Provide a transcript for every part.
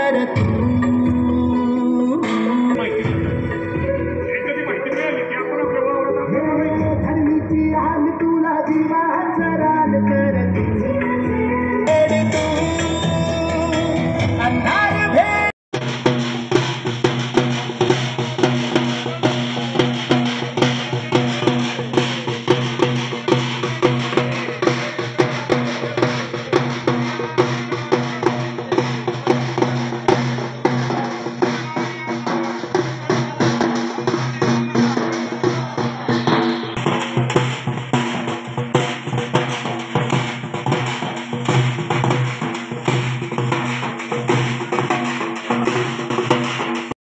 कर तू धरणीची हाल तुला जीवाचा रान कर तू अंधार भेद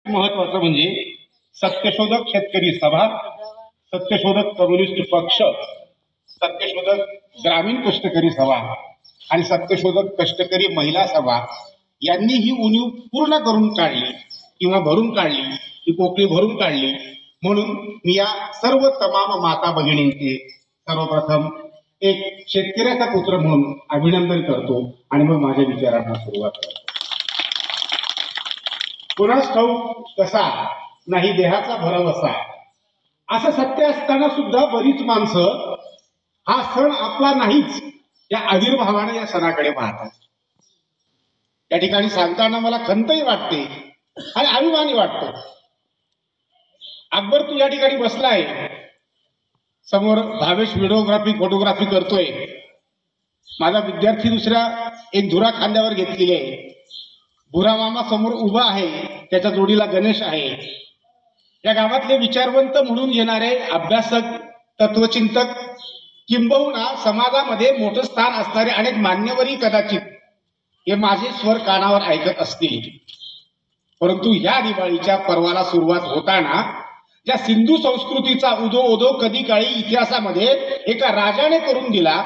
महत्वाचं म्हणजे सत्यशोधक शेतकरी सभा, सत्यशोधक कम्युनिस्ट पक्ष, सत्यशोधक ग्रामीण कष्टकरी सभा आणि सत्यशोधक कष्टकरी महिला सभा यांनी ही उणीव पूर्ण करून काढली किंवा भरून काढली, ही पोकळी भरून काढली. म्हणून मी या सर्व तमाम माता भगिनींचे सर्वप्रथम एक शेतकऱ्याचा पुत्र म्हणून अभिनंदन करतो आणि मग माझ्या विचारांना सुरुवात करतो. कुणास ठाऊक कसा नाही देहाचा भरवसा असं सत्य असताना सुद्धा बरीच माणसं हा सण आपला नाहीच या आविर्भावाने या सणाकडे पाहतात. त्या ठिकाणी सांगताना मला खंतही वाटते आणि अभिमानी वाटतो. अकबर तू या ठिकाणी बसलाय, समोर भावेश व्हिडिओग्राफी फोटोग्राफी करतोय. माझा विद्यार्थी दुसऱ्या एक धुरा खांद्यावर घेतलेली आहे. भुरा मामा समोर उभा आहे, त्याच्या जोडीला गणेश आहे. या गावातले विचारवंत म्हणून घेणारे अभ्यासक, तत्वचिंतक, किंबहुना समाजामध्ये मोठं स्थान असणारे अनेक मान्यवरही कदाचित हे माझे स्वर कानावर ऐकत असतील. परंतु या दिवाळीच्या पर्वाला सुरुवात होताना ज्या सिंधू संस्कृतीचा उदो कधी काळी इतिहासामध्ये एका राजाने करून दिला,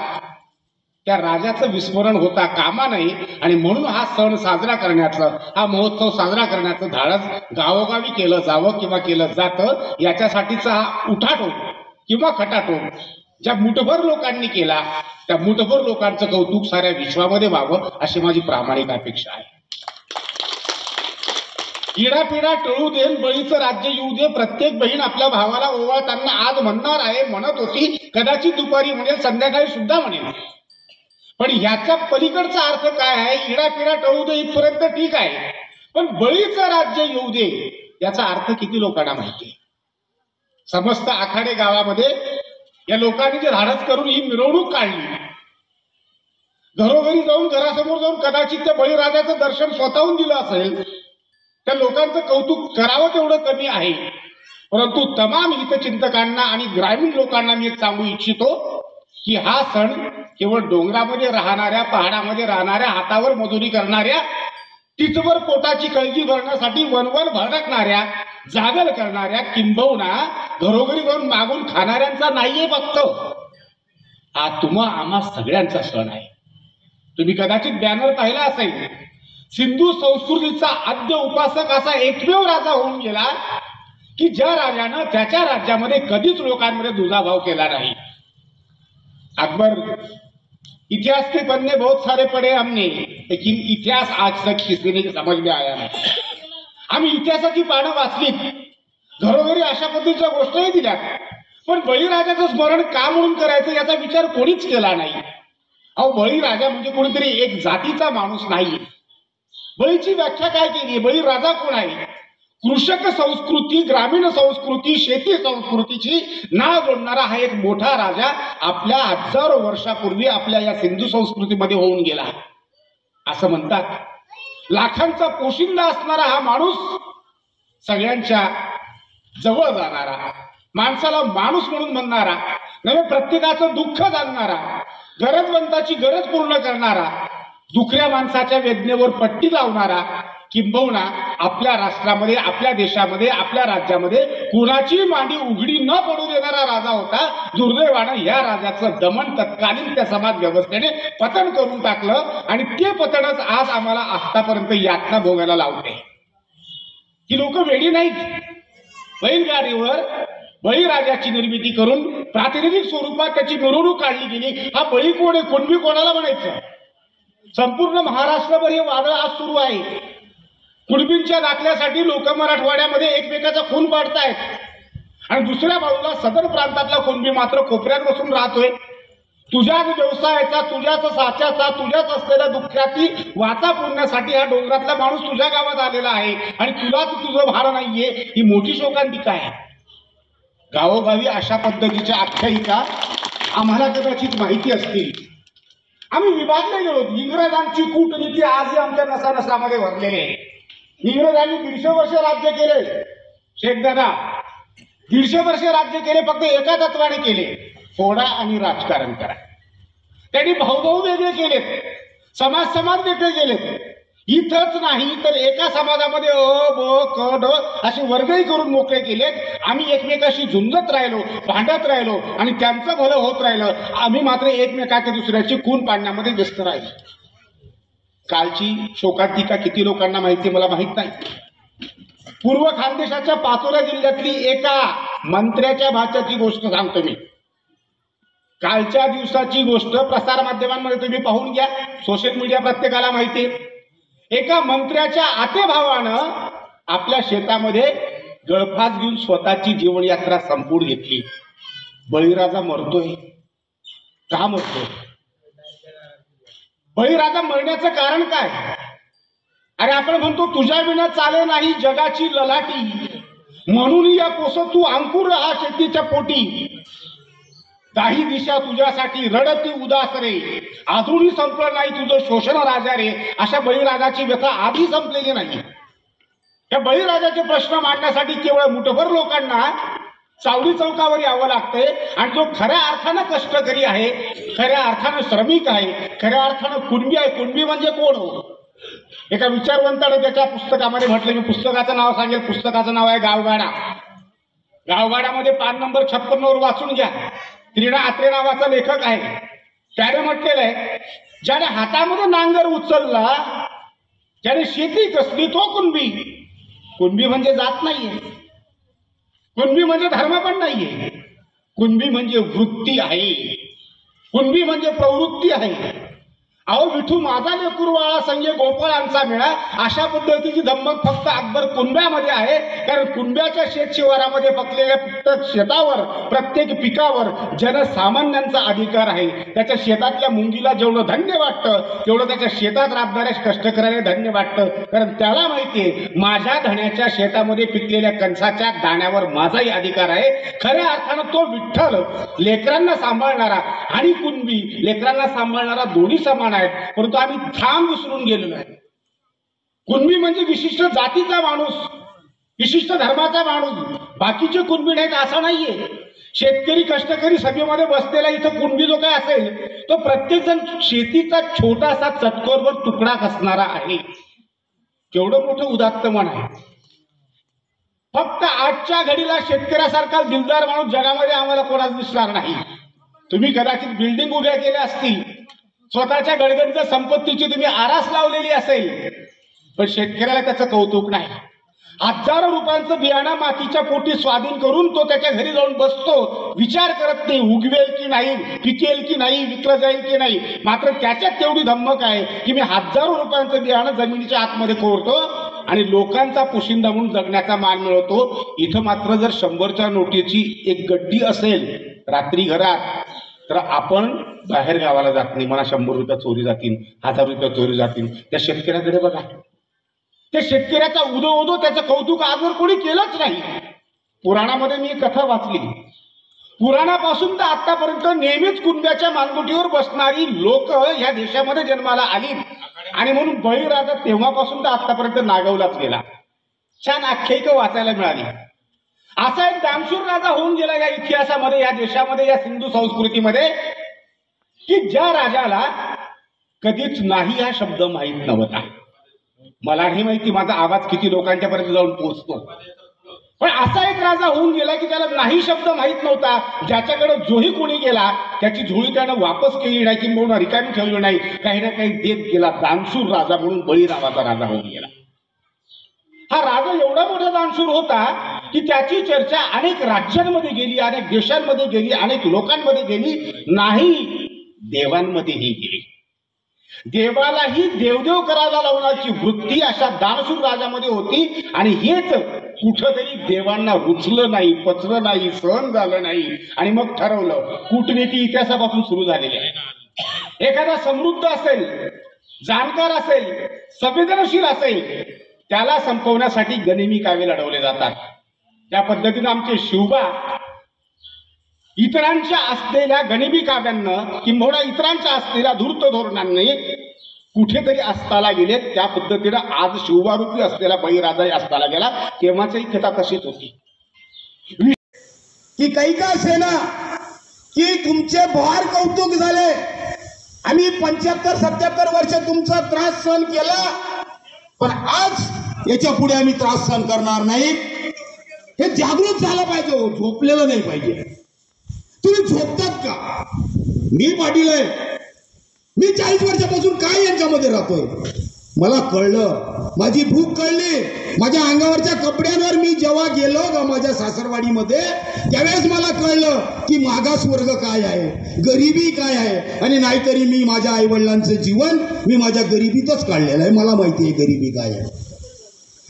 त्या राजाचं विस्मरण होता कामा नये. आणि म्हणून हा सण साजरा करण्याचं, हा महोत्सव साजरा करण्याचं धाडस गावोगावी केलं जावं किंवा केलं जातं. याच्यासाठीचा हा उठाठोक किंवा खटाटोप ज्या मुठभर लोकांनी केला, त्या मुठभर लोकांचं कौतुक साऱ्या विश्वामध्ये व्हावं अशी माझी प्रामाणिक अपेक्षा आहे. इडापिडा टळू दे, बळीचं राज्य येऊ दे, प्रत्येक बहीण आपल्या भावाला ओवाळताना आज म्हणणार आहे, म्हणत होती, कदाचित दुपारी म्हणेल, संध्याकाळी सुद्धा म्हणेल. पण ह्याच्या पलीकडचा अर्थ काय आहे? इडापिडा टळू दे इथपर्यंत ठीक आहे, पण बळीचं राज्य येऊ दे याचा अर्थ किती लोकांना माहिती आहे? समस्त आखाडे गावामध्ये या लोकांनी जे धाडस करून ही मिरवणूक काढली, घरोघरी जाऊन, घरासमोर जाऊन कदाचित त्या बळीराजाचं दर्शन स्वतःहून दिलं असेल, त्या लोकांचं कौतुक करावं तेवढं कमी आहे. परंतु तमाम हितचिंतकांना आणि ग्रामीण लोकांना मी एक सांगू इच्छितो की हा सण केवळ डोंगरामध्ये राहणाऱ्या, पहाडामध्ये राहणाऱ्या, हातावर मजुरी करणाऱ्या, तिचवर पोटाची कळगी भरण्यासाठी वनवन भडकणाऱ्या, जागल करणाऱ्या, किंबहुना घरोघरी जाऊन मागून खाणाऱ्यांचा नाहीये फक्त. हा आम्हा सगळ्यांचा सण आहे. तुम्ही कदाचित बॅनर पाहिला असेल, सिंधू संस्कृतीचा आद्य उपासक असा एकमेव राजा होऊन गेला की ज्या राजानं त्याच्या राज्यामध्ये कधीच लोकांमध्ये दुजाभाव केला नाही. अकबर, इतिहास के पन्ने बहुत सारे पढ़े हमने, लेकिन इतिहास आज तक किसी ने समझ में आया नहीं. आम्ही इतिहासाची पानं वाचलीत, घरोघरी अशा पद्धतीच्या गोष्टी दिल्यात, पण बळीराजाचं स्मरण का म्हणून करायचं याचा विचार कोणीच केला नाही. अहो, बळीराजा म्हणजे कोणीतरी एक जातीचा माणूस नाही. बळीची व्याख्या काय केली? बळीराजा कोण आहे? कृषक संस्कृती, ग्रामीण संस्कृती, शेती संस्कृतीची नाळ जोडणारा हा एक मोठा राजा आपल्या हजारो वर्षापूर्वी आपल्या या सिंधू संस्कृतीमध्ये होऊन गेला असं म्हणतात. लाखांचा पोशिंदा असणारा हा माणूस, सगळ्यांच्या जवळ जाणारा, माणसाला माणूस म्हणून म्हणणारा, नव्हे प्रत्येकाचं दुःख जाणणारा, गरजवंताची गरज पूर्ण करणारा, दुसऱ्या माणसाच्या वेदनेवर पट्टी लावणारा, किंबहुना आपल्या राष्ट्रामध्ये, आपल्या देशामध्ये, आपल्या राज्यामध्ये कुणाची मांडी उघडी न पडू देणारा राजा होता. दुर्दैवानं या राजाचं दमन तत्कालीन त्या समाज व्यवस्थेने पतन करून टाकलं आणि ते पतनच आज आम्हाला आतापर्यंत यातना भोगायला लावते. ही लोक वेडी नाहीत. बैलगाडीवर बळीराजाची निर्मिती करून प्रातिनिधिक स्वरूपात त्याची मिरवणूक काढली गेली. हा बळी कोण आहे? कुणबी कोणाला म्हणायचं? संपूर्ण महाराष्ट्रभर हे वादळ आज सुरू आहे. कुणबींच्या दाखल्यासाठी लोक मराठवाड्यामध्ये एकमेकाचा खून पाडतायत आणि दुसऱ्या बाजूला सदर प्रांतातला कुणबी मात्र कोपऱ्यात बसून राहतोय. तुझ्याच व्यवसायाचा, तुझ्याच साच्याचा, तुझ्याच असलेल्या दुःखाची वाचा पुरण्यासाठी हा डोंगरातला माणूस तुझ्या गावात आलेला आहे आणि तुलाच तुझं भार नाहीये. ही मोठी शोकांतिका आहे. गावोगावी अशा पद्धतीच्या आख्यायिका आम्हाला कदाचित माहिती असतील. आम्ही विभागले गेलो. इंग्रजांची कूटनीती आजही आमच्या नसानसामध्ये भरलेली आहे. इंग्रजांनी 150 वर्ष राज्य केले. शेखदादा 150 वर्ष राज्य केले, फक्त एका तत्वाने केले, फोडा आणि राजकारण करा. त्यांनी भाऊभाऊ वेगळे केलेत, समाज वेगळे केलेत. इथंच नाही तर एका समाजामध्ये अ ब क ड असे वर्गही करून मोकळे केलेत. आम्ही एकमेकाशी झुंजत राहिलो, भांडत राहिलो आणि त्यांचं भलं होत राहिलं. आम्ही मात्र एकमेकाच्या दुसऱ्याची खून पाडण्यामध्ये व्यस्त राहिलो. कालची शोकांतिका किती लोकांना माहिती मला माहित नाही. पूर्व खानदेशाच्या पाचोरा जिल्ह्यातली एका मंत्र्याच्या भाच्याची गोष्ट सांगतो मी. कालच्या दिवसाची गोष्ट प्रसार माध्यमांमध्ये तुम्ही पाहून घ्या. सोशल मीडिया प्रत्येकाला माहिती आहे. एका मंत्र्याच्या आतेभावानं आपल्या शेतामध्ये गळफास घेऊन स्वतःची जीवनयात्रा संपून घेतली. बळीराजा मरतोय. का मरतोय? बळीराजा मरण्याचं कारण काय? अरे आपण म्हणतो तुझ्या विना चाले नाही जगाची ललाटी, म्हणून या कोस तू अंकुर हा शेतीच्या पोटी. काही दिशा तुझ्यासाठी रडती उदास रे, अजूनही संपलं नाही तुझं शोषण राजा रे. अशा बळीराजाची व्यथा आधी संपलेली नाही. या बळीराजाचे प्रश्न मांडण्यासाठी केवळ मुठभर लोकांना चावडी चौकावर यावं लागतंय. आणि जो खऱ्या अर्थानं कष्टकरी आहे, खऱ्या अर्थानं श्रमिक आहे, खऱ्या अर्थानं कुणबी आहे. कुणबी म्हणजे कोण हो? एका विचारवंताने त्याच्या पुस्तकामध्ये म्हटलं, मी पुस्तकाचं नाव सांगेल. पुस्तकाचं नाव आहे गावगाडा. गावगाड्यामध्ये पान नंबर 56 वर वाचून घ्या. क्रीडा आत्रे नावाचा लेखक आहे. त्याने म्हटलेलं आहे, ज्याने हातामध्ये नांगर उचलला, ज्याने शेती कसली, तो कुणबी. कुणबी म्हणजे जात नाहीये, कुणबी म्हणजे धर्म पण नाहीये. कुणबी म्हणजे वृत्ती आहे, कुणबी म्हणजे प्रवृत्ती आहे. अहो विठू माझा लेकुरवाळा संजय गोपाळांचा मेळा, अशा पद्धतीची धम्मक फक्त अकबर कुणब्यामध्ये आहे. कारण कुणब्याच्या शेत शिवारामध्ये पकलेल्या प्रत्येक शेतावर, प्रत्येक पिकावर जनसामान्यांचा अधिकार आहे. त्याच्या शेतातल्या मुंगीला जेवढं धन्य वाटतं तेवढं त्याच्या शेतात राबणाऱ्या कष्टकऱ्याला धन्य वाटतं. कारण त्याला माहितीये माझ्या धण्याच्या शेतामध्ये पिकलेल्या कणसाच्या दाण्यावर माझाही अधिकार आहे. खऱ्या अर्थानं तो विठ्ठल लेकरांना सांभाळणारा आणि कुणबी लेकरांना सांभाळणारा दोन्ही समान, परंतु आम्ही थांब विसरून गेलेलो आहे. कुणबी म्हणजे विशिष्ट जातीचा माणूस, विशिष्ट धर्माचा माणूस. बाकीचे कुणबी नाहीत असं नाहीये. शेतकरी कष्टकरी सभेमध्ये बसलेला इथं कुणबी जो काय असेल तो प्रत्येक जण शेतीचा छोटासा चटकोरवर तुकडा कसणारा आहे. केवढं मोठं उदात्त मन आहे. फक्त आजच्या घडीला शेतकऱ्यासारखा दिलदार माणूस जगामध्ये आम्हाला कोणाच दिसणार नाही. तुम्ही कदाचित बिल्डिंग उभ्या केल्या असतील, स्वतःच्या गडगंज संपत्तीची तुम्ही आरास लावलेली असेल, पण शेतकऱ्याला त्याचं कौतुक नाही. हजारो रुपयांचं बियाणं मातीच्या पोटी स्वाधीन करून तो त्याच्या घरी जाऊन बसतो, विचार करत नाही उगवेल की नाही, पिकेल की नाही, विकलं जाईल की नाही. मात्र त्याच्यात तेवढी धम्मक आहे की मी हजारो रुपयांचं बियाणं जमिनीच्या आतमध्ये कोरतो आणि लोकांचा पोशिंदा म्हणून जगण्याचा मान मिळवतो. इथं मात्र जर 100च्या नोटीची एक गड्डी असेल रात्री घरात, तर आपण बाहेर गावाला जात नाही. मला 100 रुपये चोरी जातील, 1000 रुपये चोरी जातील. त्या शेतकऱ्याकडे बघा, त्या शेतकऱ्याचा उदो उदो त्याचं कौतुक आजवर कोणी केलंच नाही. पुराणामध्ये मी एक कथा वाचली. पुराणापासून तर आतापर्यंत नेहमीच कुणब्याच्या मानगुटीवर बसणारी लोक या देशामध्ये जन्माला आली आणि म्हणून बळीराजा तेव्हापासून तर आतापर्यंत नागवलाच गेला. छान आख्यायिका वाचायला मिळाली. असा एक दानशूर राजा होऊन गेला या इतिहासामध्ये, या देशामध्ये, या सिंधू संस्कृतीमध्ये, की ज्या राजाला कधीच नाही हा शब्द माहीत नव्हता. मला नाही माहिती माझा आवाज किती लोकांच्या पर्यंत जाऊन पोहोचतो, पण असा एक राजा होऊन गेला की त्याला नाही शब्द माहीत नव्हता. ज्याच्याकडे जोही कोणी गेला त्याची झोळी त्यानं वापस केली नाही, की म्हणून रिकामी ठेवली नाही, काही ना काही देत गेला. दानशूर राजा म्हणून बळीराजाचा राजा होऊन गेला. हा राजा एवढा मोठा दानशूर होता की त्याची चर्चा अनेक राज्यांमध्ये गेली, अनेक देशांमध्ये गेली, अनेक लोकांमध्ये गेली, नाही देवांमध्येही गेली. देवालाही देवदेव करायला लावण्याची वृत्ती अशा दानशूर राजामध्ये होती. आणि हेच कुठंतरी देवांना रुचलं नाही, पचलं नाही, सहन झालं नाही. आणि मग ठरवलं. कूटनीती इतिहासापासून सुरू झालेली आहे. एखादा समृद्ध असेल, जाणकार असेल, संवेदनशील असेल, त्याला संपवण्यासाठी गनिमी कावे लढवले जातात. त्या पद्धतीनं आमचे शिवबा इतरांच्या असलेल्या गनिमी काव्यांना किंबहुना इतरांच्या असलेल्या धूर्त धोरणांनी कुठेतरी अस्ताला गेले. त्या पद्धतीनं आज शिवबारूपी असलेला बळीराजाही अस्ताला गेला. तेव्हाची कथा तशीच होती की काही का असेना की तुमचे फार कौतुक झाले. आम्ही 75-77 वर्ष तुमचा त्रास सहन केला, पण आज याच्या पुढे आम्ही त्रास सहन करणार नाही. हे जागृत झालं पाहिजे, झोपलेलं नाही पाहिजे. तुम्ही झोपतात का? मी पाटील आहे, मी 40 वर्षापासून काय यांच्यामध्ये राहतोय. मला कळलं, माझी भूक कळली. माझ्या अंगावरच्या कपड्यांवर मी जेव्हा गेलो का माझ्या सासरवाडीमध्ये, त्यावेळेस मला कळलं की मागासवर्ग काय आहे, गरिबी काय आहे. आणि नाहीतरी मी माझ्या आईवडिलांचं जीवन मी माझ्या गरिबीतच काढलेलं आहे. मला माहिती आहे गरिबी काय आहे.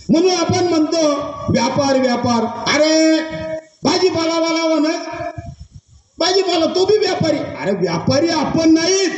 म्हणून आपण म्हणतो व्यापार व्यापार. अरे भाजीपाला वाला म्हणत भाजीपाला, तो बी व्यापारी. अरे व्यापारी आपण नाहीत,